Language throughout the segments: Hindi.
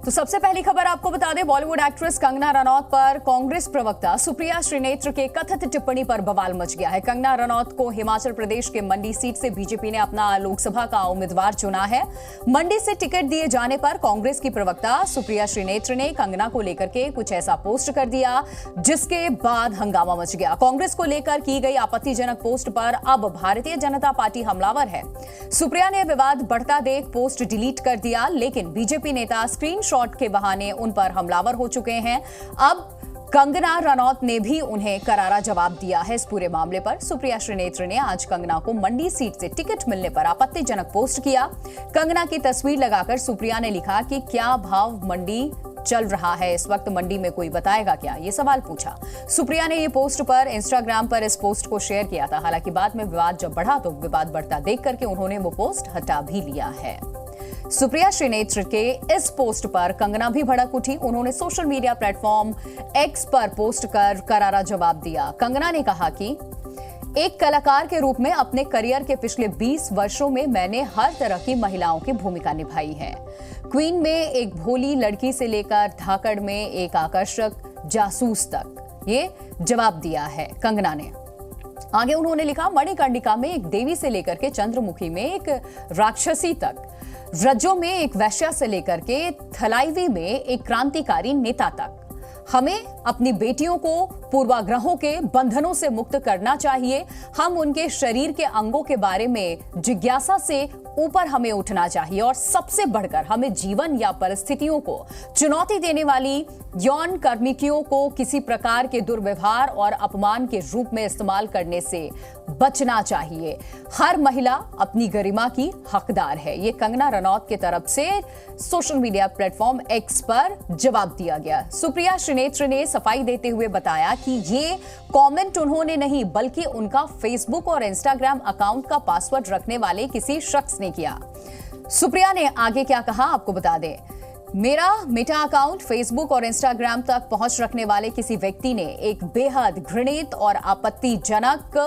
तो सबसे पहली खबर आपको बता दें, बॉलीवुड एक्ट्रेस कंगना रनौत पर कांग्रेस प्रवक्ता सुप्रिया श्रीनेत्र के कथित टिप्पणी पर बवाल मच गया है। कंगना रनौत को हिमाचल प्रदेश के मंडी सीट से बीजेपी ने अपना लोकसभा का उम्मीदवार चुना है। मंडी से टिकट दिए जाने पर कांग्रेस की प्रवक्ता सुप्रिया श्रीनेत्र ने कंगना को लेकर के कुछ ऐसा पोस्ट कर दिया, जिसके बाद हंगामा मच गया। कांग्रेस को लेकर की गई आपत्तिजनक पोस्ट पर अब भारतीय जनता पार्टी हमलावर है। सुप्रिया ने विवाद बढ़ता देख पोस्ट डिलीट कर दिया, लेकिन बीजेपी नेता स्क्रीनशॉट के बहाने उन पर हमलावर हो चुके हैं। अब कंगना रनौत ने भी उन्हें करारा जवाब दिया है इस पूरे मामले पर। सुप्रिया श्रीनेत्र ने आज कंगना को मंडी सीट से टिकट मिलने पर आपत्तिजनक पोस्ट किया। कंगना की तस्वीर लगाकर सुप्रिया ने लिखा कि क्या भाव मंडी चल रहा है इस वक्त, मंडी में कोई बताएगा क्या, ये सवाल पूछा। सुप्रिया ने ये पोस्ट पर इंस्टाग्राम पर इस पोस्ट को शेयर किया था। हालांकि बाद में विवाद जब बढ़ा तो विवाद बढ़ता देख करके उन्होंने वो पोस्ट हटा भी लिया है। सुप्रिया श्रीनेत्र के इस पोस्ट पर कंगना भी भड़क उठी। उन्होंने सोशल मीडिया प्लेटफॉर्म एक्स पर पोस्ट कर करारा जवाब दिया। कंगना ने कहा कि एक कलाकार के रूप में अपने करियर के पिछले 20 वर्षों में मैंने हर तरह की महिलाओं की भूमिका निभाई है। क्वीन में एक भोली लड़की से लेकर धाकड़ में एक आकर्षक जासूस तक ये जवाब दिया है कंगना ने। आगे उन्होंने लिखा, मणिकर्णिका में एक देवी से लेकर के चंद्रमुखी में एक राक्षसी तक, रज्जो में एक वैश्या से लेकर के थलाईवी में एक क्रांतिकारी नेता तक, हमें अपनी बेटियों को पूर्वाग्रहों के बंधनों से मुक्त करना चाहिए। हम उनके शरीर के अंगों के बारे में जिज्ञासा से ऊपर हमें उठना चाहिए और सबसे बढ़कर हमें जीवन या परिस्थितियों को चुनौती देने वाली यौन कर्मियों को किसी प्रकार के दुर्व्यवहार और अपमान के रूप में इस्तेमाल करने से बचना चाहिए। हर महिला अपनी गरिमा की हकदार है। ये कंगना रनौत की तरफ से सोशल मीडिया प्लेटफॉर्म एक्स पर जवाब दिया गया। सुप्रिया श्रीनेत्र ने सफाई देते हुए बताया कि ये कमेंट उन्होंने नहीं बल्कि उनका फेसबुक और इंस्टाग्राम अकाउंट का पासवर्ड रखने वाले किसी शख्स ने किया। सुप्रिया ने आगे क्या कहा आपको बता दें, मेरा मेटा अकाउंट फेसबुक और इंस्टाग्राम तक पहुंच रखने वाले किसी व्यक्ति ने एक बेहद घृणित और आपत्तिजनक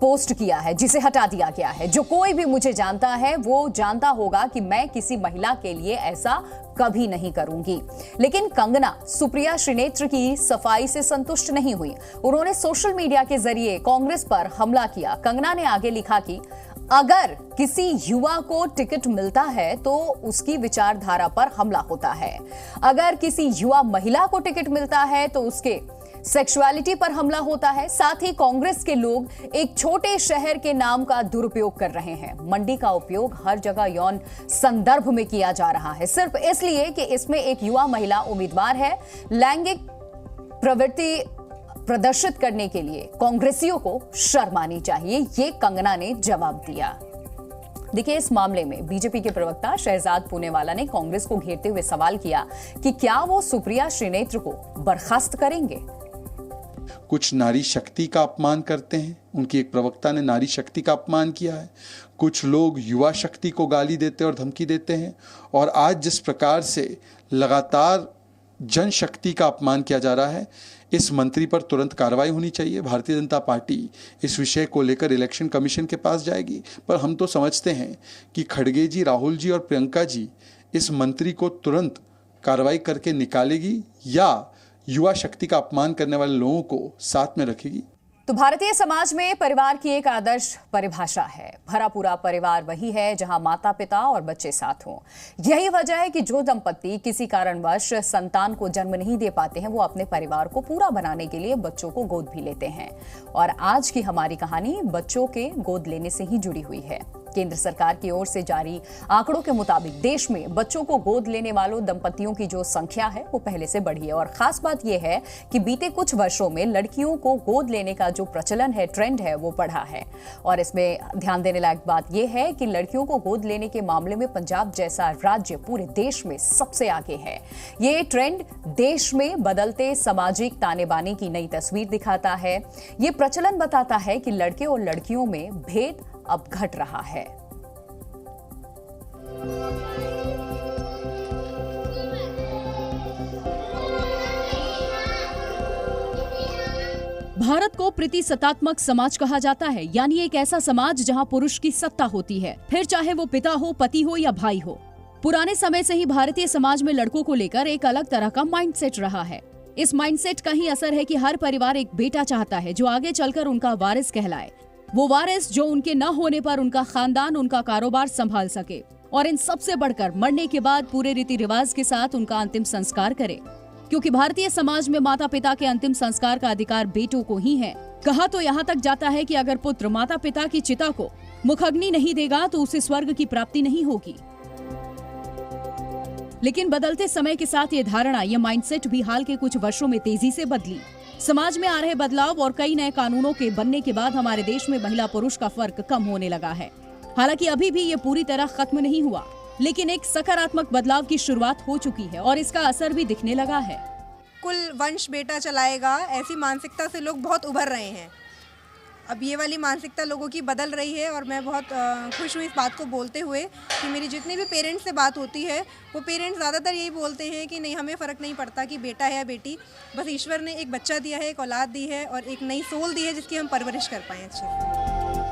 पोस्ट किया है, जिसे हटा दिया गया है। जो कोई भी मुझे जानता है वो जानता होगा कि मैं किसी महिला के लिए ऐसा कभी नहीं करूंगी। लेकिन कंगना सुप्रिया श्रीनेत्र की सफाई से संतुष्ट नहीं हुई। उन्होंने सोशल मीडिया के जरिए कांग्रेस पर हमला किया। कंगना ने आगे लिखा कि अगर किसी युवा को टिकट मिलता है तो उसकी विचारधारा पर हमला होता है। अगर किसी युवा महिला को टिकट मिलता है तो उसके सेक्सुअलिटी पर हमला होता है। साथ ही कांग्रेस के लोग एक छोटे शहर के नाम का दुरुपयोग कर रहे हैं। मंडी का उपयोग हर जगह यौन संदर्भ में किया जा रहा है, सिर्फ इसलिए कि इसमें एक युवा महिला उम्मीदवार है। लैंगिक प्रवृत्ति प्रदर्शित करने के लिए कांग्रेसियों को शर्म आनी चाहिए, ये कंगना ने जवाब दिया। देखिए, इस मामले में बीजेपी के प्रवक्ता शहजाद पूनेवाला ने कांग्रेस को घेरते हुए सवाल किया कि क्या वो सुप्रिया श्रीनेत्र को बर्खास्त करेंगे। कुछ नारी शक्ति का अपमान करते हैं, उनकी एक प्रवक्ता ने नारी शक्ति का अपमान किया है। कुछ लोग युवा शक्ति को गाली देते और धमकी देते हैं। और आज जिस प्रकार से लगातार जनशक्ति का अपमान किया जा रहा है, इस मंत्री पर तुरंत कार्रवाई होनी चाहिए। भारतीय जनता पार्टी इस विषय को लेकर इलेक्शन कमीशन के पास जाएगी। पर हम तो समझते हैं कि खड़गे जी, राहुल जी और प्रियंका जी इस मंत्री को तुरंत कार्रवाई करके निकालेगी या युवा शक्ति का अपमान करने वाले लोगों को साथ में रखेगी। तो भारतीय समाज में परिवार की एक आदर्श परिभाषा है। भरा पूरा परिवार वही है जहां माता पिता और बच्चे साथ हों। यही वजह है कि जो दंपत्ति किसी कारणवश संतान को जन्म नहीं दे पाते हैं, वो अपने परिवार को पूरा बनाने के लिए बच्चों को गोद भी लेते हैं। और आज की हमारी कहानी बच्चों के गोद लेने से ही जुड़ी हुई है। केंद्र सरकार की ओर से जारी आंकड़ों के मुताबिक देश में बच्चों को गोद लेने वालों दंपतियों की जो संख्या है वो पहले से बढ़ी है। और खास बात यह है कि बीते कुछ वर्षों में लड़कियों को गोद लेने का जो प्रचलन है, ट्रेंड है, वो बढ़ा है। और इसमें ध्यान देने लायक बात यह है कि लड़कियों को गोद लेने के मामले में पंजाब जैसा राज्य पूरे देश में सबसे आगे है। ये ट्रेंड देश में बदलते सामाजिक ताने बाने की नई तस्वीर दिखाता है। ये प्रचलन बताता है कि लड़के और लड़कियों में भेद अब घट रहा है। भारत को प्रतिसत्तात्मक समाज कहा जाता है, यानी एक ऐसा समाज जहां पुरुष की सत्ता होती है, फिर चाहे वो पिता हो, पति हो या भाई हो। पुराने समय से ही भारतीय समाज में लड़कों को लेकर एक अलग तरह का माइंडसेट रहा है। इस माइंडसेट का ही असर है कि हर परिवार एक बेटा चाहता है जो आगे चलकर उनका वारिस कहलाए, वो वारिस जो उनके न होने पर उनका खानदान, उनका कारोबार संभाल सके और इन सबसे बढ़कर मरने के बाद पूरे रीति रिवाज के साथ उनका अंतिम संस्कार करे, क्योंकि भारतीय समाज में माता पिता के अंतिम संस्कार का अधिकार बेटों को ही है। कहा तो यहाँ तक जाता है कि अगर पुत्र माता पिता की चिता को मुखग्नि नहीं देगा तो उसे स्वर्ग की प्राप्ति नहीं होगी। लेकिन बदलते समय के साथ ये धारणा, ये माइंडसेट भी हाल के कुछ वर्षों में तेजी से बदली। समाज में आ रहे बदलाव और कई नए कानूनों के बनने के बाद हमारे देश में महिला पुरुष का फर्क कम होने लगा है। हालांकि अभी भी ये पूरी तरह खत्म नहीं हुआ, लेकिन एक सकारात्मक बदलाव की शुरुआत हो चुकी है और इसका असर भी दिखने लगा है। कुल वंश बेटा चलाएगा, ऐसी मानसिकता से लोग बहुत उभर रहे हैं। अब ये वाली मानसिकता लोगों की बदल रही है और मैं बहुत खुश हूँ इस बात को बोलते हुए कि मेरी जितने भी पेरेंट्स से बात होती है वो पेरेंट्स ज़्यादातर यही बोलते हैं कि नहीं, हमें फ़र्क नहीं पड़ता कि बेटा है या बेटी, बस ईश्वर ने एक बच्चा दिया है, एक औलाद दी है और एक नई सोल दी है जिसकी हम परवरिश कर पाएँ अच्छे से।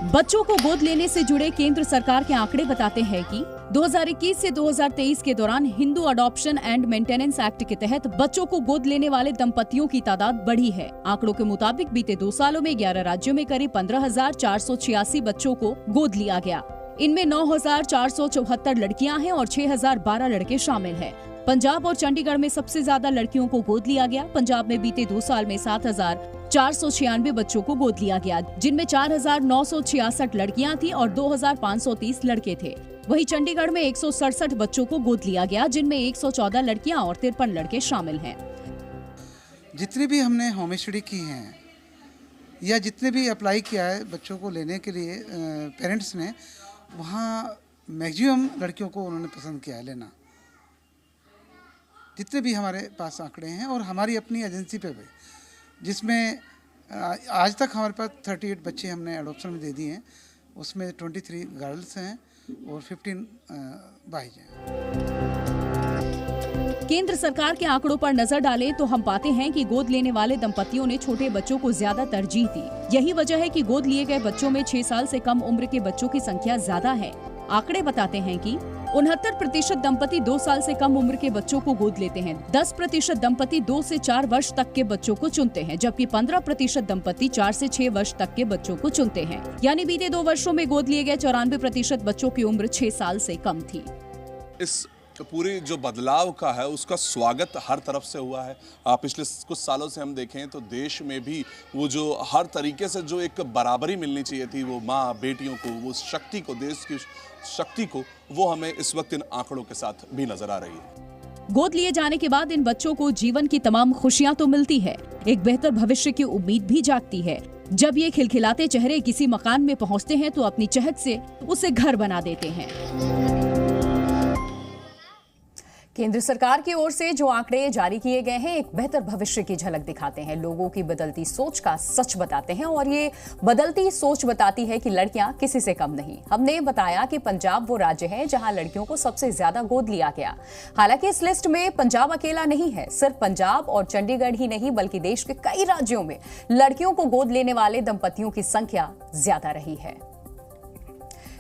बच्चों को गोद लेने से जुड़े केंद्र सरकार के आंकड़े बताते हैं कि 2021 से 2023 के दौरान Hindu adoption and maintenance act के तहत बच्चों को गोद लेने वाले दंपतियों की तादाद बढ़ी है। आंकड़ों के मुताबिक बीते 2 सालों में 11 राज्यों में करीब 15,486 बच्चों को गोद लिया गया। इनमें 9,474 लड़कियां हैं और 6,012 लड़के शामिल हैं। पंजाब और चंडीगढ़ में सबसे ज्यादा लड़कियों को गोद लिया गया। पंजाब में बीते 2 साल में 7,496 बच्चों को गोद लिया गया, जिनमें 4,966 लड़कियां थी और 2,530 लड़के थे। वहीं चंडीगढ़ में 167 बच्चों को गोद लिया गया, जिनमें 114 लड़कियां और 53 लड़के शामिल हैं। जितनी भी हमने होम स्टडी की हैं या जितने भी अप्लाई किया है बच्चों को लेने के लिए पेरेंट्स ने, वहाँ मैक्सिमम लड़कियों को उन्होंने पसंद किया है लेना। जितने भी हमारे पास आंकड़े हैं और हमारी अपनी एजेंसी पे भी, जिसमें आज तक हमारे पास 38 बच्चे हमने एडॉप्शन में दे दिए हैं, उसमें 23 गर्ल्स हैं और 15 बॉयज हैं। केंद्र सरकार के आंकड़ों पर नजर डालें तो हम पाते हैं कि गोद लेने वाले दंपतियों ने छोटे बच्चों को ज्यादा तरजीह दी। यही वजह है कि गोद लिए गए बच्चों में 6 साल से कम उम्र के बच्चों की संख्या ज्यादा है। आंकड़े बताते हैं कि 69% दंपति 2 साल से कम उम्र के बच्चों को गोद लेते हैं। 10% दंपति 2 से 4 वर्ष तक के बच्चों को चुनते हैं, जबकि 15% दंपति 4 से 6 वर्ष तक के बच्चों को चुनते हैं। यानी बीते 2 वर्षों में गोद लिए गए 94% बच्चों की उम्र 6 साल से कम थी। इस पूरी जो बदलाव का है उसका स्वागत हर तरफ से हुआ है। पिछले कुछ सालों से हम देखें तो देश में भी वो जो हर तरीके से जो एक बराबरी मिलनी चाहिए थी, वो माँ बेटियों को, वो शक्ति को, देश की शक्ति को, वो हमें इस वक्त इन आंकड़ों के साथ भी नजर आ रही है। गोद लिए जाने के बाद इन बच्चों को जीवन की तमाम खुशियां तो मिलती है, एक बेहतर भविष्य की उम्मीद भी जागती है। जब ये खिलखिलाते चेहरे किसी मकान में पहुंचते हैं तो अपनी चहत से उसे घर बना देते हैं। केंद्र सरकार की ओर से जो आंकड़े जारी किए गए हैं एक बेहतर भविष्य की झलक दिखाते हैं, लोगों की बदलती सोच का सच बताते हैं और ये बदलती सोच बताती है कि लड़कियां किसी से कम नहीं। हमने बताया कि पंजाब वो राज्य है जहां लड़कियों को सबसे ज्यादा गोद लिया गया। हालांकि इस लिस्ट में पंजाब अकेला नहीं है। सिर्फ पंजाब और चंडीगढ़ ही नहीं बल्कि देश के कई राज्यों में लड़कियों को गोद लेने वाले दंपतियों की संख्या ज्यादा रही है।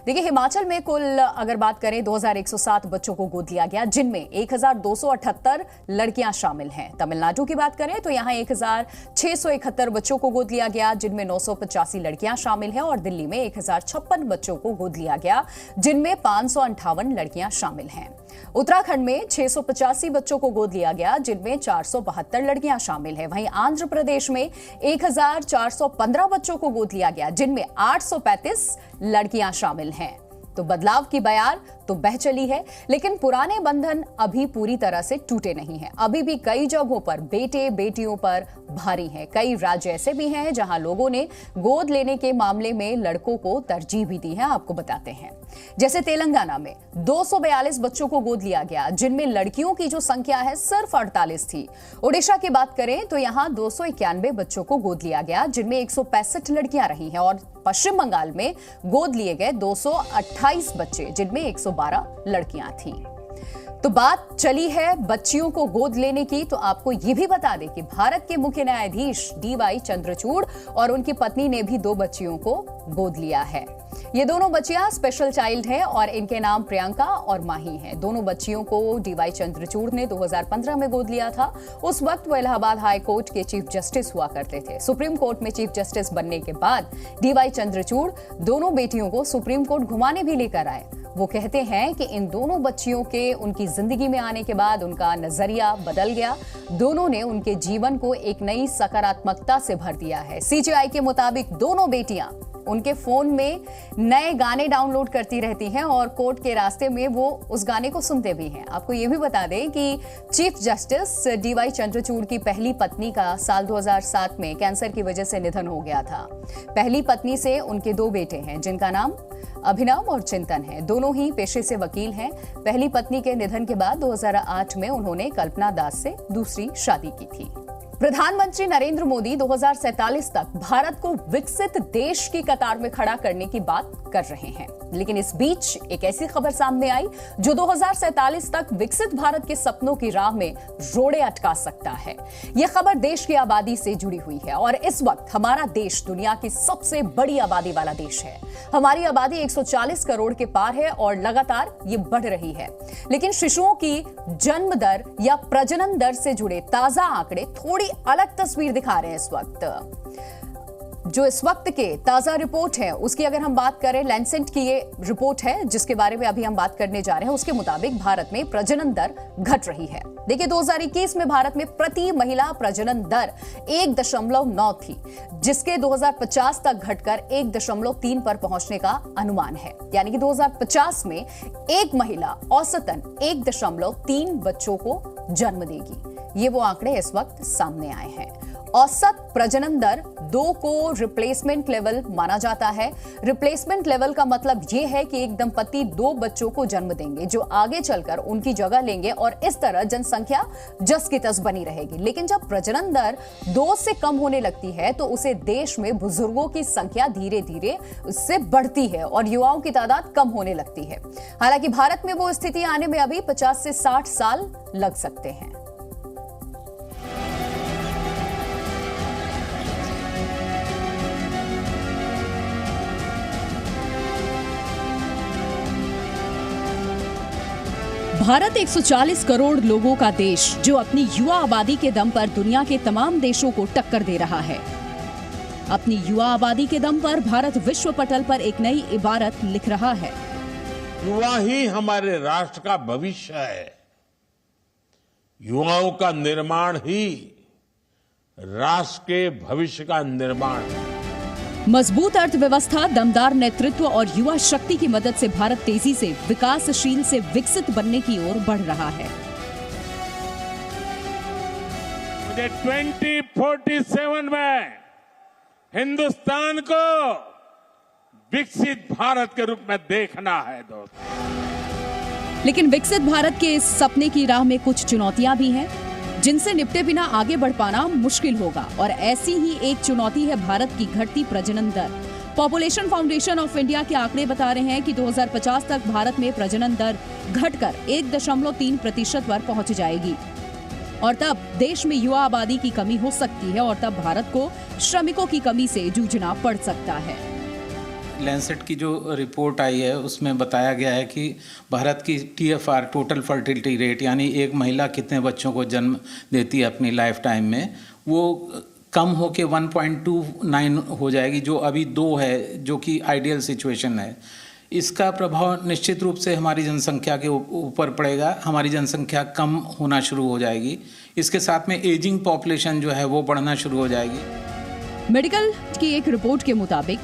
देखिए, हिमाचल में कुल अगर बात करें 2107 बच्चों को गोद लिया गया, जिनमें 1278 लड़कियां शामिल हैं। तमिलनाडु की बात करें तो यहां 1671 बच्चों को गोद लिया गया, जिनमें 985 लड़कियां शामिल हैं और दिल्ली में 1056 बच्चों को गोद लिया गया, जिनमें 558 लड़कियां शामिल हैं। उत्तराखंड में 685 बच्चों को गोद लिया गया, जिनमें 472 लड़कियां शामिल हैं। वहीं आंध्र प्रदेश में 1415 बच्चों को गोद लिया गया, जिनमें 835 लड़कियां शामिल हैं। तो बदलाव की बयार तो बह चली है, लेकिन पुराने बंधन अभी पूरी तरह से टूटे नहीं हैं। अभी भी कई जगहों पर बेटे बेटियों पर भारी हैं। कई राज्य ऐसे भी हैं जहां लोगों ने गोद लेने के मामले में लड़कों को तरजीह भी दी है। आपको बताते हैं, जैसे तेलंगाना में 242 बच्चों को गोद लिया गया, जिनमें लड़कियों की जो संख्या है सिर्फ 48 थी। ओडिशा की बात करें तो यहां 291 बच्चों को गोद लिया गया, जिनमें 165 लड़कियां रही हैं। और पश्चिम बंगाल में गोद लिए गए 228 बच्चे, जिनमें 112 लड़कियां थीं। तो बात चली है बच्चियों को गोद लेने की, तो आपको यह भी बता दें कि भारत के मुख्य न्यायाधीश DY चंद्रचूड़ और उनकी पत्नी ने भी 2 बच्चियों को गोद लिया है। ये दोनों बच्चियां स्पेशल चाइल्ड हैं और इनके नाम प्रियंका और माही हैं। दोनों बच्चियों को DY चंद्रचूड़ ने 2015 में गोद लिया था। उस वक्त वो इलाहाबाद हाई कोर्ट के चीफ जस्टिस हुआ करते थे। सुप्रीम कोर्ट में चीफ जस्टिस बनने के बाद DY चंद्रचूड़ दोनों बेटियों को सुप्रीम कोर्ट घुमाने भी लेकर आए। वो कहते हैं कि इन दोनों बच्चियों के उनकी जिंदगी में आने के बाद उनका नजरिया बदल गया। दोनों ने उनके जीवन को एक नई सकारात्मकता से भर दिया है। CJI के मुताबिक दोनों बेटियां उनके फोन में नए गाने डाउनलोड करती रहती हैं और कोर्ट के रास्ते में वो उस गाने को सुनते भी हैं। आपको ये भी बता दें कि चीफ जस्टिस DY चंद्रचूड़ की पहली पत्नी का साल 2007 में कैंसर की वजह से निधन हो गया था। पहली पत्नी से उनके 2 बेटे हैं जिनका नाम अभिनव और चिंतन है। दोनों ही पेशे से वकील हैं। पहली पत्नी के निधन के बाद 2008 में उन्होंने कल्पना दास से दूसरी शादी की थी। प्रधानमंत्री नरेंद्र मोदी 2047 तक भारत को विकसित देश की कतार में खड़ा करने की बात कर रहे हैं, लेकिन इस बीच एक ऐसी खबर सामने आई जो 2047 तक विकसित भारत के सपनों की राह में रोड़े अटका सकता है। यह खबर देश की आबादी से जुड़ी हुई है और इस वक्त हमारा देश दुनिया की सबसे बड़ी आबादी वाला देश है। हमारी आबादी 140 करोड़ के पार है और लगातार ये बढ़ रही है। लेकिन शिशुओं की जन्म दर या प्रजनन दर से जुड़े ताजा आंकड़े थोड़ी अलग तस्वीर दिखा रहे हैं इस वक्त। जो इस वक्त के ताजा रिपोर्ट है उसकी अगर हम बात करें, लैंसेट की ये रिपोर्ट है जिसके बारे में अभी हम बात करने जा रहे हैं, उसके मुताबिक भारत में प्रजनन दर घट रही है। देखिए 2021 में भारत में प्रति महिला प्रजनन दर 1.9 थी, जिसके 2050 तक घटकर 1.3 पर पहुंचने का अनुमान है। यानी कि 2050 में एक महिला औसतन 1.3 बच्चों को जन्म देगी। ये वो आंकड़े इस वक्त सामने आए हैं। औसत प्रजनन दर 2 को रिप्लेसमेंट लेवल माना जाता है। रिप्लेसमेंट लेवल का मतलब यह है कि एक दंपति 2 बच्चों को जन्म देंगे जो आगे चलकर उनकी जगह लेंगे और इस तरह जनसंख्या जस की तस बनी रहेगी। लेकिन जब प्रजनन दर 2 से कम होने लगती है तो उसे देश में बुजुर्गों की संख्या धीरे धीरे उससे बढ़ती है और युवाओं की तादाद कम होने लगती है। हालांकि भारत में वो स्थिति आने में अभी 50 से 60 साल लग सकते हैं। भारत 140 करोड़ लोगों का देश जो अपनी युवा आबादी के दम पर दुनिया के तमाम देशों को टक्कर दे रहा है। अपनी युवा आबादी के दम पर भारत विश्व पटल पर एक नई इबारत लिख रहा है। युवा ही हमारे राष्ट्र का भविष्य है। युवाओं का निर्माण ही राष्ट्र के भविष्य का निर्माण है। मजबूत अर्थव्यवस्था, दमदार नेतृत्व और युवा शक्ति की मदद से भारत तेजी से विकासशील से विकसित बनने की ओर बढ़ रहा है। मुझे 2047 में हिंदुस्तान को विकसित भारत के रूप में देखना है दोस्तों। लेकिन विकसित भारत के इस सपने की राह में कुछ चुनौतियां भी हैं जिनसे निपटे बिना आगे बढ़ पाना मुश्किल होगा और ऐसी ही एक चुनौती है भारत की घटती प्रजनन दर। पॉपुलेशन फाउंडेशन ऑफ इंडिया के आंकड़े बता रहे हैं कि 2050 तक भारत में प्रजनन दर घटकर 1.3% पर पहुंच जाएगी और तब देश में युवा आबादी की कमी हो सकती है और तब भारत को श्रमिकों की कमी से जूझना पड़ सकता है। लैंसेट की जो रिपोर्ट आई है उसमें बताया गया है कि भारत की TFR टोटल फर्टिलिटी रेट यानी एक महिला कितने बच्चों को जन्म देती है अपनी लाइफ टाइम में, वो कम होके 1.29 हो जाएगी जो अभी 2 है, जो कि आइडियल सिचुएशन है। इसका प्रभाव निश्चित रूप से हमारी जनसंख्या के ऊपर पड़ेगा। हमारी जनसंख्या कम होना शुरू हो जाएगी। इसके साथ में एजिंग पॉपुलेशन जो है वो बढ़ना शुरू हो जाएगी। मेडिकल की एक रिपोर्ट के मुताबिक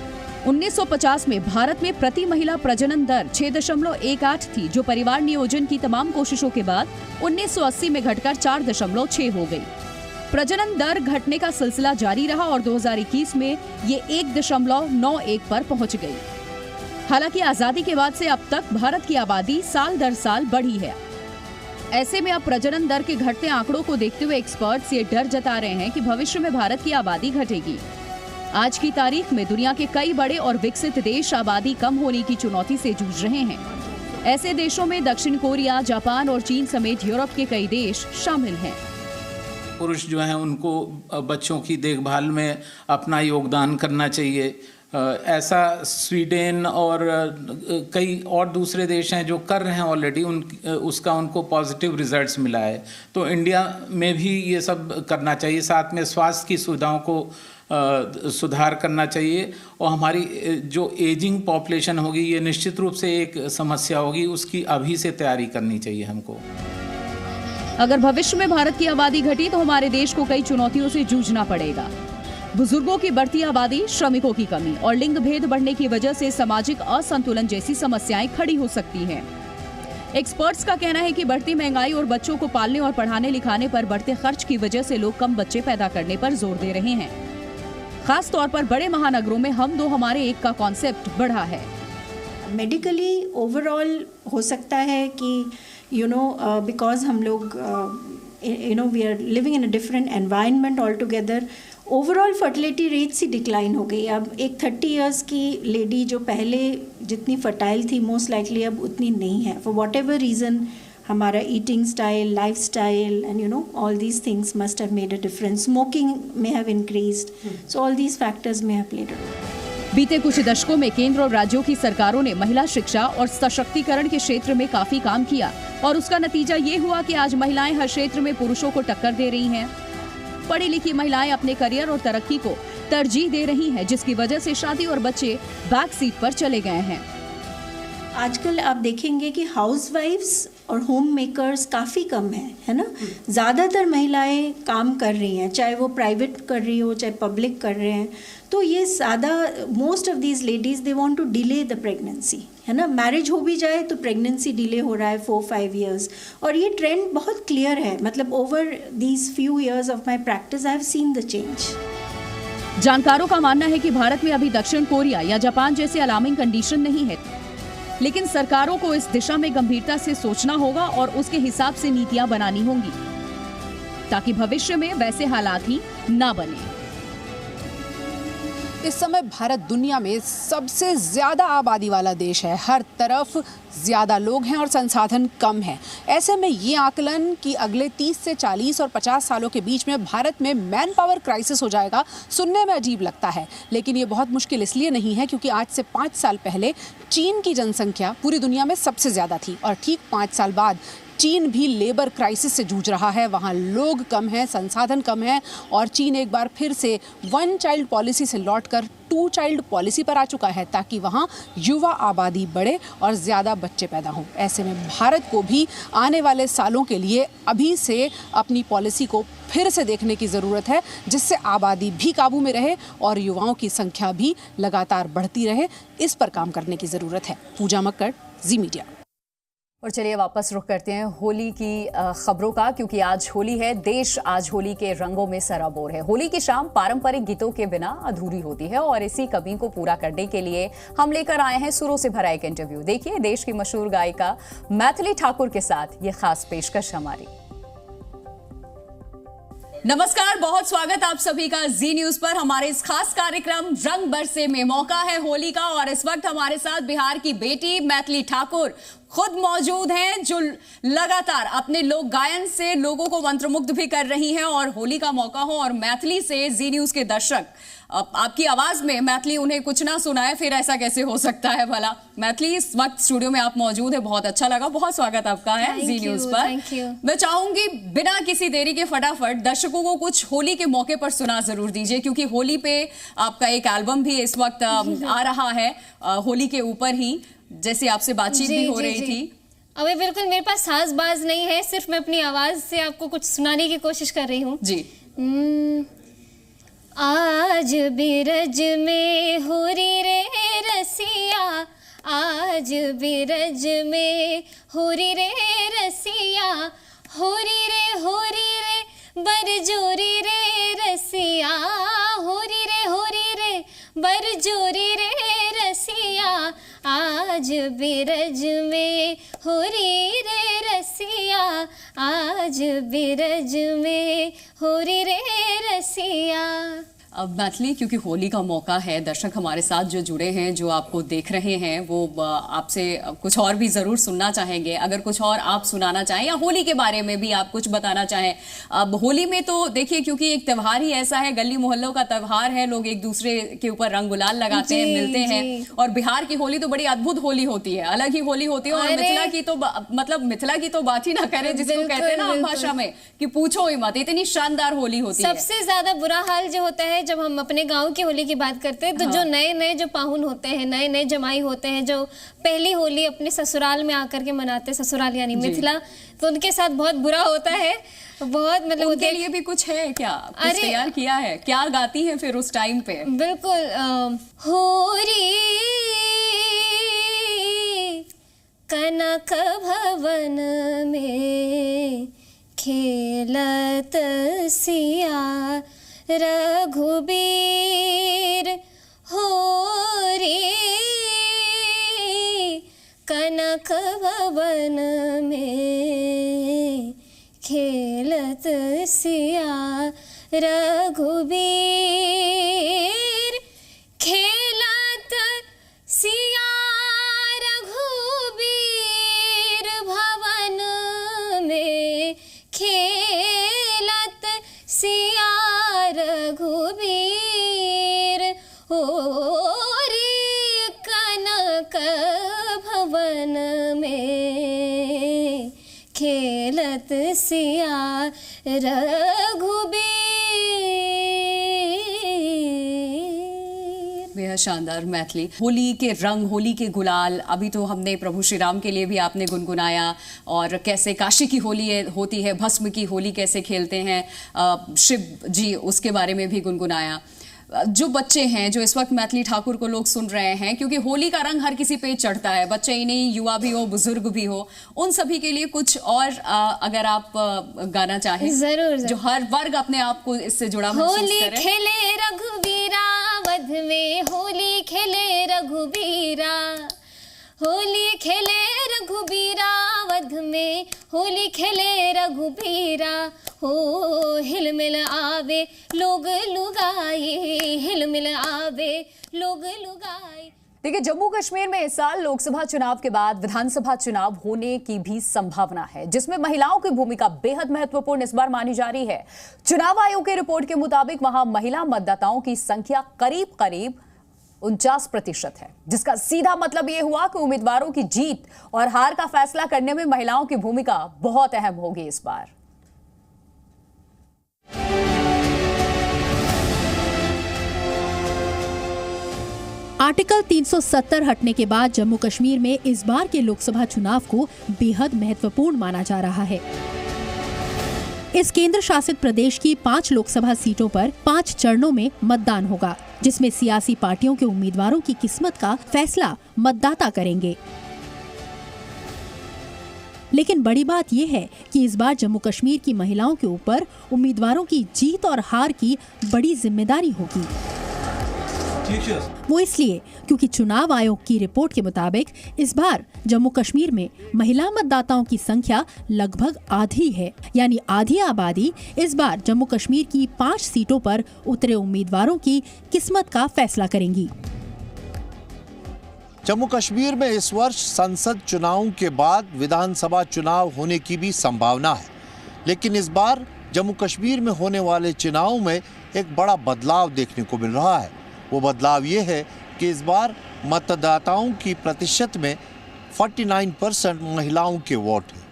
1950 में भारत में प्रति महिला प्रजनन दर 6.18 थी, जो परिवार नियोजन की तमाम कोशिशों के बाद 1980 में घटकर 4.6 हो गई। प्रजनन दर घटने का सिलसिला जारी रहा और 2021 में ये 1.91 पर पहुंच गई। हालांकि आजादी के बाद से अब तक भारत की आबादी साल दर साल बढ़ी है। ऐसे में अब प्रजनन दर के घटते आंकड़ों को देखते हुए एक्सपर्ट्स ये डर जता रहे हैं कि भविष्य में भारत की आबादी घटेगी। आज की तारीख में दुनिया के कई बड़े और विकसित देश आबादी कम होने की चुनौती से जूझ रहे हैं। ऐसे देशों में दक्षिण कोरिया, जापान और चीन समेत यूरोप के कई देश शामिल हैं। पुरुष जो हैं उनको बच्चों की देखभाल में अपना योगदान करना चाहिए। ऐसा स्वीडन और कई और दूसरे देश हैं जो कर रहे हैं ऑलरेडी, उसका उनको पॉजिटिव रिजल्ट्स मिला है। तो इंडिया में भी ये सब करना चाहिए। साथ में स्वास्थ्य की सुविधाओं को सुधार करना चाहिए और हमारी जो एजिंग पॉपुलेशन होगी ये निश्चित रूप से एक समस्या होगी, उसकी अभी से तैयारी करनी चाहिए हमको। अगर भविष्य में भारत की आबादी घटी तो हमारे देश को कई चुनौतियों से जूझना पड़ेगा। बुजुर्गों की बढ़ती आबादी, श्रमिकों की कमी और लिंग भेद बढ़ने की वजह से सामाजिक असंतुलन जैसी समस्याएं खड़ी हो सकती हैं। एक्सपर्ट्स का कहना है कि बढ़ती महंगाई और बच्चों को पालने और पढ़ाने लिखाने पर बढ़ते खर्च की वजह से लोग कम बच्चे पैदा करने पर जोर दे रहे हैं। खास तौर पर बड़े महानगरों में हम दो हमारे एक का कॉन्सेप्ट बढ़ा है। मेडिकली ओवरऑल हो सकता है कि बिकॉज हम लोग we are living in a different environment all together, overall fertility rates ही डिक्लाइन हो गई। अब एक 30 इयर्स की लेडी जो पहले जितनी फर्टाइल थी मोस्ट लाइकली अब उतनी नहीं है, फॉर वॉट एवर रीज़न। हमारा eating style, life style and all these things must have made a difference. Smoking may have increased, so all these factors may have played a role. बीते कुछ दशकों में केंद्र और राज्यों की सरकारों ने महिला शिक्षा और सशक्तिकरण के क्षेत्र में काफी काम किया और उसका नतीजा ये हुआ कि आज महिलाएं हर क्षेत्र में पुरुषों को टक्कर दे रही हैं। पढ़ी लिखी महिलाएं अपने करियर और तरक्की को तरजीह दे रही हैं, जिसकी वजह से शादी और बच्चे बैक सीट पर चले गए हैं। आजकल आप देखेंगे कि हाउसवाइफ्स और होम मेकर्स काफ़ी कम है ना। ज़्यादातर महिलाएं काम कर रही हैं, चाहे वो प्राइवेट कर रही हो चाहे पब्लिक कर रहे हैं। तो ये most of these ladies they want to delay the pregnancy, है ना। मैरिज हो भी जाए तो प्रेगनेंसी डिले हो रहा है 4-5 years, और ये ट्रेंड बहुत क्लियर है। मतलब over these few years of my practice I have seen the change. जानकारों का मानना है कि भारत में अभी दक्षिण कोरिया या जापान जैसे अलार्मिंग कंडीशन नहीं है, लेकिन सरकारों को इस दिशा में गंभीरता से सोचना होगा और उसके हिसाब से नीतियां बनानी होंगी ताकि भविष्य में वैसे हालात ही ना बने। इस समय भारत दुनिया में सबसे ज़्यादा आबादी वाला देश है। हर तरफ ज़्यादा लोग हैं और संसाधन कम है। ऐसे में ये आकलन कि अगले 30 से 40 और 50 सालों के बीच में भारत में मैन पावर क्राइसिस हो जाएगा, सुनने में अजीब लगता है, लेकिन ये बहुत मुश्किल इसलिए नहीं है क्योंकि आज से 5 साल पहले चीन की जनसंख्या पूरी दुनिया में सबसे ज़्यादा थी और ठीक 5 साल बाद चीन भी लेबर क्राइसिस से जूझ रहा है। वहाँ लोग कम हैं, संसाधन कम हैं और चीन एक बार फिर से 1 चाइल्ड पॉलिसी से लौटकर 2 चाइल्ड पॉलिसी पर आ चुका है ताकि वहाँ युवा आबादी बढ़े और ज़्यादा बच्चे पैदा हों। ऐसे में भारत को भी आने वाले सालों के लिए अभी से अपनी पॉलिसी को फिर से देखने की ज़रूरत है, जिससे आबादी भी काबू में रहे और युवाओं की संख्या भी लगातार बढ़ती रहे। इस पर काम करने की ज़रूरत है। पूजा मक्कड़, जी मीडिया। और चलिए वापस रुख करते हैं होली की खबरों का, क्योंकि आज होली है। देश आज होली के रंगों में सराबोर है। होली की शाम पारंपरिक गीतों के बिना अधूरी होती है और इसी कमी को पूरा करने के लिए हम लेकर आए हैं सुरों से भरा एक इंटरव्यू। देखिए देश की मशहूर गायिका मैथिली ठाकुर के साथ ये खास पेशकश हमारी। नमस्कार, बहुत स्वागत आप सभी का जी न्यूज पर। हमारे इस खास कार्यक्रम रंग बरसे में मौका है होली का और इस वक्त हमारे साथ बिहार की बेटी मैथिली ठाकुर खुद मौजूद हैं, जो लगातार अपने लोक गायन से लोगों को मंत्रमुग्ध भी कर रही हैं। और होली का मौका हो और मैथिली से जी न्यूज के दर्शक आपकी आवाज में मैथिली उन्हें कुछ ना सुनाए, फिर ऐसा कैसे हो सकता है भला। मैथिली इस वक्त स्टूडियो में आप मौजूद है, बहुत अच्छा लगा, बहुत स्वागत आपका है जी न्यूज पर। मैं चाहूंगी बिना किसी देरी के फटाफट दर्शकों को कुछ होली के मौके पर सुना जरूर दीजिए, क्योंकि होली पे आपका एक एल्बम भी इस वक्त आ रहा है होली के ऊपर ही, जैसे आपसे बातचीत भी हो रही थी। अभी बिल्कुल मेरे पास साज बाज नहीं है, सिर्फ मैं अपनी आवाज से आपको कुछ सुनाने की कोशिश कर रही हूँ जी। आज बिरज में होरी रे रसिया, आज बिरज में होरी रे रसिया, होरी रे बरजोरी रे रसिया, होरी रे बरजोरी रे रसिया, आज बिरज में होरी रे रसिया, आज बिरज में होरी रे रसिया। अब मैथिली, क्योंकि होली का मौका है, दर्शक हमारे साथ जो जुड़े हैं, जो आपको देख रहे हैं, वो आपसे कुछ और भी ज़रूर सुनना चाहेंगे। अगर कुछ और आप सुनाना चाहें या होली के बारे में भी आप कुछ बताना चाहें। अब होली में तो देखिए, क्योंकि एक त्यौहार ही ऐसा है, गली मोहल्लों का त्यौहार है, लोग एक दूसरे के ऊपर रंग गुलाल लगाते हैं, मिलते हैं। और बिहार की होली तो बड़ी अद्भुत होली होती है, अलग ही होली होती है। और मिथिला की तो मिथिला की तो बात ही ना करें, जिसको कहते हैं ना हम भाषा में कि पूछो ही मत, इतनी शानदार होली होती है। सबसे ज्यादा बुरा हाल जो होता है जब हम अपने गांव की होली की बात करते हैं, तो जो नए जो पाहुन होते हैं, नए जमाई होते हैं, जो पहली होली अपने ससुराल में आकर के मनाते हैं, ससुराल यानी मिथिला, तो उनके साथ बहुत बुरा होता है। बहुत मतलब उनके लिए भी कुछ है क्या, कुछ तैयार किया है, क्या गाती हैं फिर उस टाइम पे? बिल्कुल, होरी कनक भवन में खेलत सिया रघुबीर, होरी कनक भवन में खेलत सिया रघुबीर, खेलत सिया रघुबीर भवन में, खेलत सिया रघुबीर, होरी कनक भवन में खेलत सिया रघुबीर। बेहद शानदार मैथिली। होली के रंग, होली के गुलाल, अभी तो हमने प्रभु श्री राम के लिए भी आपने गुनगुनाया, और कैसे काशी की होली होती है, भस्म की होली कैसे खेलते हैं शिव जी, उसके बारे में भी गुनगुनाया। जो बच्चे हैं, जो इस वक्त मैथिली ठाकुर को लोग सुन रहे हैं, क्योंकि होली का रंग हर किसी पे चढ़ता है, बच्चे ही नहीं, युवा भी हो, बुजुर्ग भी हो, उन सभी के लिए कुछ और अगर आप गाना चाहें। जरूर। जो हर वर्ग अपने आप को इससे जुड़ा महसूस करे। होली खेले रघुबीरा वध में, होली खेले रघुबीरा, होली खेले रघुबीरा वध में, होली खेले रघुबीरा, हो हिलमिल आवे लोग लुगाए, हिलमिल आवे लोग लुगाए। देखिए, जम्मू कश्मीर में इस साल लोकसभा चुनाव के बाद विधानसभा चुनाव होने की भी संभावना है, जिसमें महिलाओं की भूमिका बेहद महत्वपूर्ण इस बार मानी जा रही है। चुनाव आयोग की रिपोर्ट के मुताबिक वहां महिला मतदाताओं की संख्या करीब 49% है, जिसका सीधा मतलब यह हुआ कि उम्मीदवारों की जीत और हार का फैसला करने में महिलाओं की भूमिका बहुत अहम होगी इस बार। आर्टिकल 370 हटने के बाद जम्मू कश्मीर में इस बार के लोकसभा चुनाव को बेहद महत्वपूर्ण माना जा रहा है। इस केंद्र शासित प्रदेश की 5 लोकसभा सीटों पर 5 चरणों में मतदान होगा, जिसमें सियासी पार्टियों के उम्मीदवारों की किस्मत का फैसला मतदाता करेंगे। लेकिन बड़ी बात यह है कि इस बार जम्मू कश्मीर की महिलाओं के ऊपर उम्मीदवारों की जीत और हार की बड़ी जिम्मेदारी होगी। वो इसलिए क्योंकि चुनाव आयोग की रिपोर्ट के मुताबिक इस बार जम्मू कश्मीर में महिला मतदाताओं की संख्या लगभग आधी है, यानी आधी आबादी इस बार जम्मू कश्मीर की 5 सीटों पर उतरे उम्मीदवारों की किस्मत का फैसला करेंगी। जम्मू कश्मीर में इस वर्ष संसद चुनावों के बाद विधानसभा चुनाव होने की भी संभावना है, लेकिन इस बार जम्मू कश्मीर में होने वाले चुनाव में एक बड़ा बदलाव देखने को मिल रहा है। वो बदलाव ये है कि इस बार मतदाताओं की प्रतिशत में 49% महिलाओं के वोट हैं,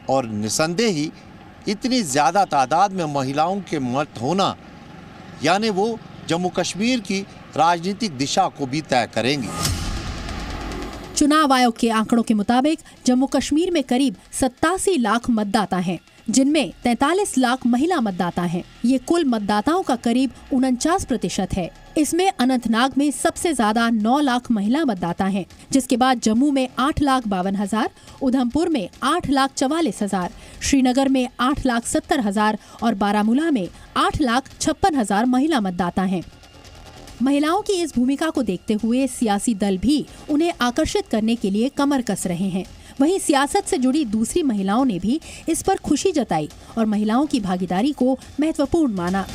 और निसंदेह ही इतनी ज़्यादा तादाद में महिलाओं के मत होना यानी वो जम्मू कश्मीर की राजनीतिक दिशा को भी तय करेंगी। चुनाव आयोग के आंकड़ों के मुताबिक जम्मू कश्मीर में करीब 87 लाख मतदाता हैं, जिनमें 43 लाख महिला मतदाता हैं। ये कुल मतदाताओं का करीब 49% है। इसमें अनंतनाग में सबसे ज्यादा 9 लाख महिला मतदाता हैं, जिसके बाद जम्मू में 8,52,000, उधमपुर में 8,44,000, श्रीनगर में 8,70,000 और बारामूला में 8,56,000 महिला मतदाता हैं। महिलाओं की इस भूमिका को देखते हुए सियासी दल भी उन्हें आकर्षित करने के लिए कमर कस रहे हैं। वहीं सियासत से जुड़ी दूसरी महिलाओं ने भी इस पर खुशी जताई और महिलाओं की भागीदारी को महत्वपूर्ण माना।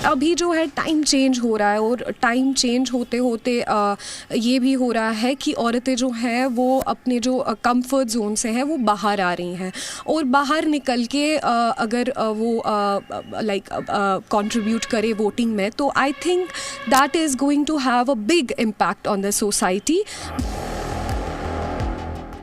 अभी जो है टाइम चेंज हो रहा है, और टाइम चेंज होते होते ये भी हो रहा है कि औरतें जो हैं वो अपने जो कंफर्ट जोन से हैं वो बाहर आ रही हैं, और बाहर निकल के अगर वो लाइक कंट्रीब्यूट करे वोटिंग में, तो I think that is going to have a big impact on the society.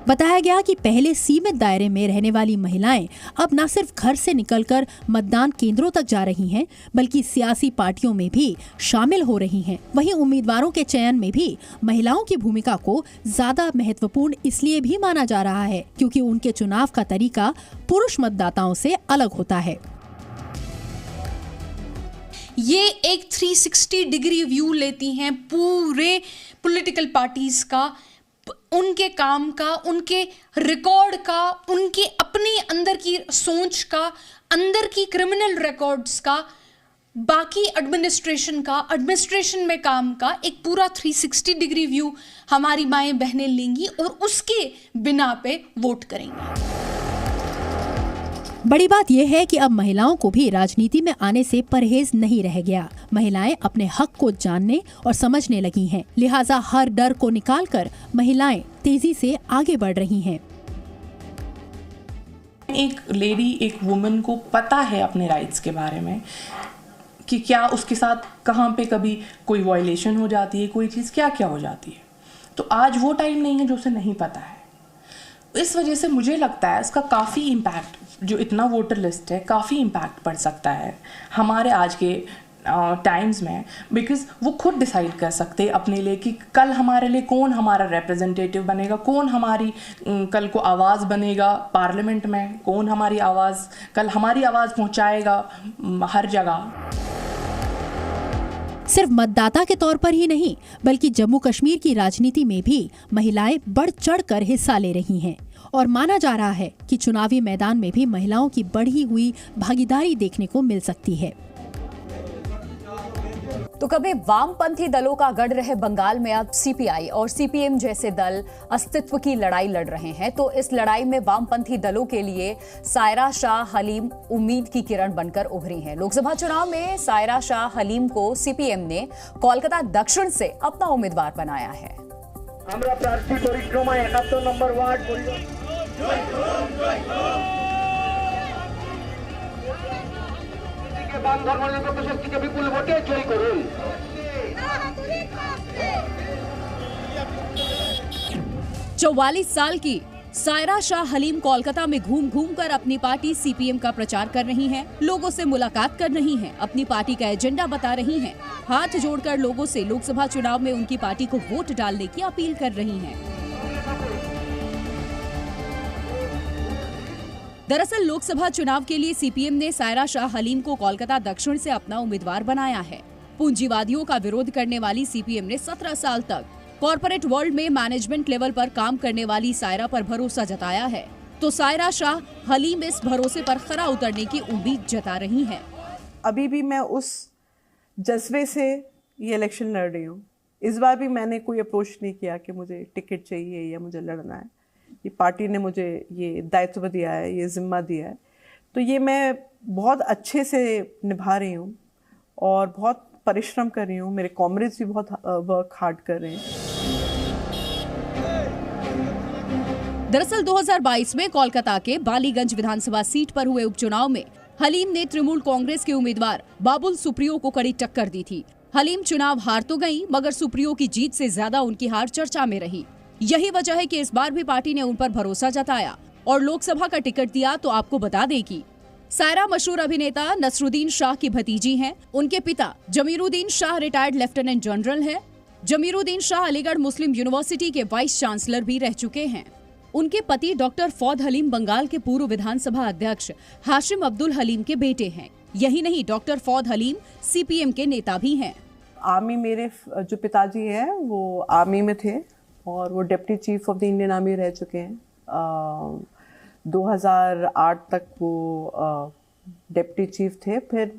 बताया गया कि पहले सीमित दायरे में रहने वाली महिलाएं अब न सिर्फ घर से निकलकर मतदान केंद्रों तक जा रही हैं, बल्कि सियासी पार्टियों में भी शामिल हो रही हैं। वहीं उम्मीदवारों के चयन में भी महिलाओं की भूमिका को ज्यादा महत्वपूर्ण इसलिए भी माना जा रहा है क्योंकि उनके चुनाव का तरीका पुरुष मतदाताओं से अलग होता है। ये एक 360 डिग्री व्यू लेती हैं पूरे पॉलिटिकल पार्टीज का, उनके काम का, उनके रिकॉर्ड का, उनके अपने अंदर की सोच का, अंदर की क्रिमिनल रिकॉर्ड्स का, बाकी एडमिनिस्ट्रेशन का, एडमिनिस्ट्रेशन में काम का एक पूरा 360 डिग्री व्यू हमारी माएँ बहनें लेंगी और उसके बिना पे वोट करेंगी। बड़ी बात यह है कि अब महिलाओं को भी राजनीति में आने से परहेज नहीं रह गया। महिलाएं अपने हक को जानने और समझने लगी हैं, लिहाजा हर डर को निकालकर महिलाएं तेजी से आगे बढ़ रही हैं। एक लेडी, एक वुमन को पता है अपने राइट्स के बारे में कि क्या उसके साथ कहाँ पे कभी कोई वायलेशन हो जाती है, कोई चीज़ क्या क्या हो जाती है। तो आज वो टाइम नहीं है जो उसे नहीं पता है। इस वजह से मुझे लगता है इसका काफ़ी इम्पैक्ट, जो इतना वोटर लिस्ट है, काफ़ी इम्पैक्ट पड़ सकता है हमारे आज के टाइम्स में, बिकॉज वो खुद डिसाइड कर सकते हैं अपने लिए कि कल हमारे लिए कौन हमारा रिप्रेजेंटेटिव बनेगा, कौन हमारी कल को आवाज़ बनेगा पार्लियामेंट में, कौन हमारी आवाज़ कल हमारी आवाज़ पहुंचाएगा हर जगह। सिर्फ मतदाता के तौर पर ही नहीं, बल्कि जम्मू कश्मीर की राजनीति में भी महिलाएं बढ़ चढ़कर हिस्सा ले रही हैं और माना जा रहा है कि चुनावी मैदान में भी महिलाओं की बढ़ी हुई भागीदारी देखने को मिल सकती है। तो कभी वामपंथी दलों का गढ़ रहे बंगाल में अब सीपीआई और सीपीएम जैसे दल अस्तित्व की लड़ाई लड़ रहे हैं। तो इस लड़ाई में वामपंथी दलों के लिए सायरा शाह हलीम उम्मीद की किरण बनकर उभरी हैं। लोकसभा चुनाव में सायरा शाह हलीम को सीपीएम ने कोलकाता दक्षिण से अपना उम्मीदवार बनाया है। আমরা প্রার্থী পরিক্রমায় 71 নম্বর ওয়ার্ড পরিষদকে বাম ধর্মনিরপেক্ষ শক্তিকে বিপুল ভোটে জয়ী করুন। 44 साल की सायरा शाह हलीम कोलकाता में घूम घूम कर अपनी पार्टी सीपीएम का प्रचार कर रही हैं, लोगों से मुलाकात कर रही हैं, अपनी पार्टी का एजेंडा बता रही हैं, हाथ जोड़कर लोगों से लोकसभा चुनाव में उनकी पार्टी को वोट डालने की अपील कर रही हैं। दरअसल लोकसभा चुनाव के लिए सीपीएम ने सायरा शाह हलीम को कोलकाता दक्षिण से अपना उम्मीदवार बनाया है। पूंजीवादियों का विरोध करने वाली सीपीएम ने 17 साल तक कॉर्पोरेट वर्ल्ड में मैनेजमेंट लेवल पर काम करने वाली सायरा पर भरोसा जताया है। तो सायरा शाह हलीम इस भरोसे पर खरा उतरने की उम्मीद जता रही हैं। अभी भी मैं उस जज्बे से ये इलेक्शन लड़ रही हूँ। इस बार भी मैंने कोई अप्रोच नहीं किया कि मुझे टिकट चाहिए या मुझे लड़ना है। ये पार्टी ने मुझे ये दायित्व दिया है, ये जिम्मा दिया है, तो ये मैं बहुत अच्छे से निभा रही हूँ और बहुत परिश्रम कर रही हूँ। मेरे कॉमरेड्स भी बहुत वर्क हार्ड कर रहे हैं। दरअसल 2022 में कोलकाता के बालीगंज विधानसभा सीट पर हुए उपचुनाव में हलीम ने तृणमूल कांग्रेस के उम्मीदवार बाबुल सुप्रियो को कड़ी टक्कर दी थी। हलीम चुनाव हार तो गई, मगर सुप्रियो की जीत से ज्यादा उनकी हार चर्चा में रही। यही वजह है कि इस बार भी पार्टी ने उन पर भरोसा जताया और लोकसभा का टिकट दिया। तो आपको बता दें कि सायरा मशहूर अभिनेता नसरुद्दीन शाह की भतीजी हैं। उनके पिता Jamiruddin Shah retired lieutenant general हैं। जमीरुद्दीन शाह अलीगढ़ मुस्लिम यूनिवर्सिटी के वाइस चांसलर भी रह चुके हैं। उनके पति डॉक्टर फौद हलीम बंगाल के पूर्व विधानसभा अध्यक्ष हाशिम अब्दुल हलीम के बेटे हैं। यही नहीं, डॉक्टर फौद हलीम सीपीएम के नेता भी हैं। आर्मी, मेरे जो पिताजी हैं वो आर्मी में थे और वो deputy chief of the Indian army रह चुके हैं। 2008 तक वो डिप्टी चीफ थे। फिर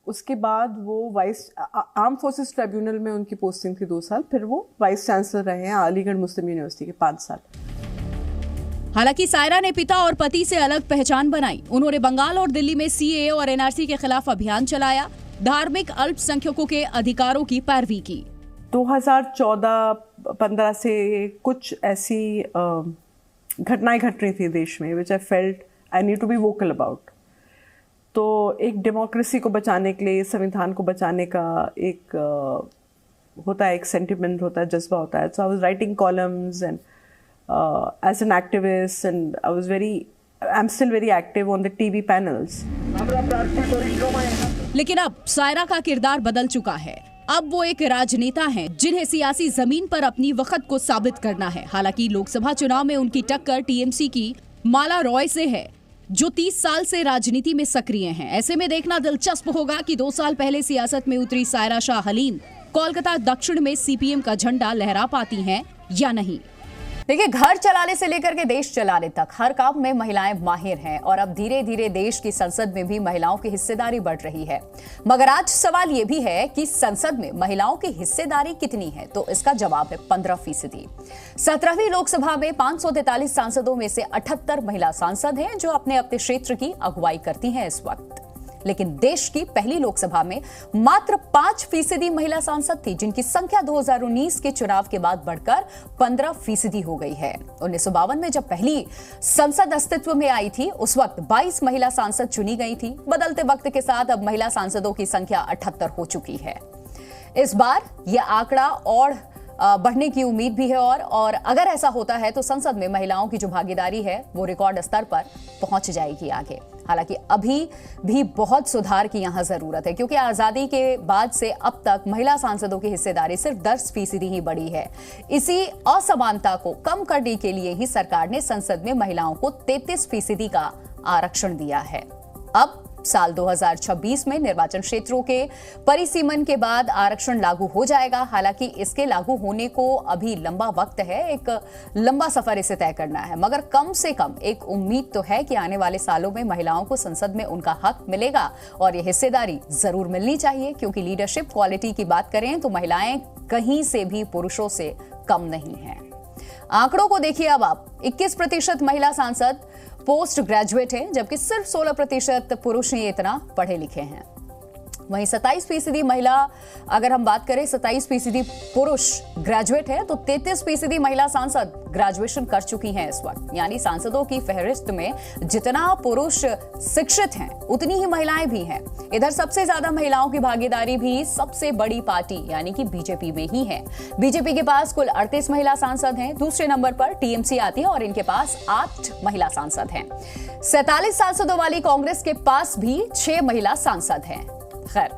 उसके बाद वो वाइस आर्म फोर्सेस ट्रिब्यूनल में उनकी पोस्टिंग थी 2 साल। फिर वो वाइस चांसलर रहे हैं अलीगढ़ मुस्लिम यूनिवर्सिटी के 5 साल। हालांकि सायरा ने पिता और पति से अलग पहचान बनाई। उन्होंने बंगाल और दिल्ली में सीएए और एनआरसी के खिलाफ अभियान चलाया। धार्मिक अल्पसंख्यकों के अधिकारों की पैरवी की। 2014-15 से कुछ ऐसी घटनाएं घट रही थी देश में which I felt I need to be vocal about. तो एक डेमोक्रेसी को बचाने के लिए, संविधान को बचाने का एक होता है, एक सेंटिमेंट होता है, जज्बा होता है। So I was writing columns and as an activist and I am still very active on the TV panels. लेकिन अब सायरा का किरदार बदल चुका है। अब वो एक राजनेता हैं जिन्हें सियासी जमीन पर अपनी वक्त को साबित करना है। हालांकि लोकसभा चुनाव में उनकी टक्कर टीएमसी की माला रॉय से है, जो 30 साल से राजनीति में सक्रिय हैं। ऐसे में देखना दिलचस्प होगा कि 2 साल पहले सियासत में उतरी सायरा शाह हलीम कोलकाता दक्षिण में सीपीएम का झंडा लहरा पाती हैं या नहीं। देखिए, घर चलाने से लेकर के देश चलाने तक हर काम में महिलाएं माहिर हैं और अब धीरे धीरे देश की संसद में भी महिलाओं की हिस्सेदारी बढ़ रही है। मगर आज सवाल ये भी है कि संसद में महिलाओं की हिस्सेदारी कितनी है, तो इसका जवाब है 15%। 17वीं लोकसभा में 543 सांसदों में से 78 महिला सांसद हैं जो अपने अपने क्षेत्र की अगुवाई करती हैं इस वक्त। लेकिन देश की पहली लोकसभा में मात्र 5% महिला सांसद थी, जिनकी संख्या 2019 के चुनाव के बाद बढ़कर 15% हो गई है। 1952 में जब पहली संसद अस्तित्व में आई थी, उस वक्त 22 महिला सांसद चुनी गई थी। बदलते वक्त के साथ अब महिला सांसदों की संख्या 78 हो चुकी है। इस बार यह आंकड़ा और बढ़ने की उम्मीद भी है और अगर ऐसा होता है तो संसद में महिलाओं की जो भागीदारी है वो रिकॉर्ड स्तर पर पहुंच जाएगी आगे। हालांकि अभी भी बहुत सुधार की यहां जरूरत है, क्योंकि आजादी के बाद से अब तक महिला सांसदों की हिस्सेदारी सिर्फ 10% ही बढ़ी है। इसी असमानता को कम करने के लिए ही सरकार ने संसद में महिलाओं को 33% का आरक्षण दिया है। अब साल 2026 में निर्वाचन क्षेत्रों के परिसीमन के बाद आरक्षण लागू हो जाएगा। हालांकि इसके लागू होने को अभी लंबा वक्त है, एक लंबा सफर इसे तय करना है, मगर कम से कम एक उम्मीद तो है कि आने वाले सालों में महिलाओं को संसद में उनका हक मिलेगा और ये हिस्सेदारी जरूर मिलनी चाहिए, क्योंकि लीडरशिप क्वालिटी की बात करें तो महिलाएं कहीं से भी पुरुषों से कम नहीं हैं। आंकड़ों को देखिए अब आप, 21% महिला सांसद पोस्ट ग्रेजुएट हैं, जबकि सिर्फ 16% पुरुष ही इतना पढ़े लिखे हैं। वहीं 27% महिला, अगर हम बात करें 27% पुरुष ग्रेजुएट है, तो 33% महिला सांसद ग्रेजुएशन कर चुकी हैं इस वक्त। यानी सांसदों की फहरिस्त में जितना पुरुष शिक्षित हैं उतनी ही महिलाएं भी हैं। इधर सबसे ज्यादा महिलाओं की भागीदारी भी सबसे बड़ी पार्टी यानी कि बीजेपी में ही है। बीजेपी के पास कुल 38 महिला सांसद हैं। दूसरे नंबर पर टीएमसी आती है और इनके पास 8 महिला सांसद हैं। 47 सांसदों वाली कांग्रेस के पास भी 6 महिला सांसद हैं। खैर,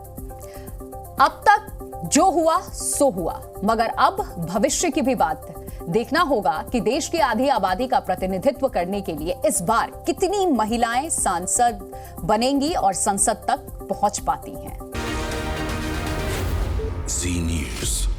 अब तक जो हुआ सो हुआ, मगर अब भविष्य की भी बात देखना होगा कि देश की आधी आबादी का प्रतिनिधित्व करने के लिए इस बार कितनी महिलाएं सांसद बनेंगी और संसद तक पहुंच पाती हैं। जी न्यूज़।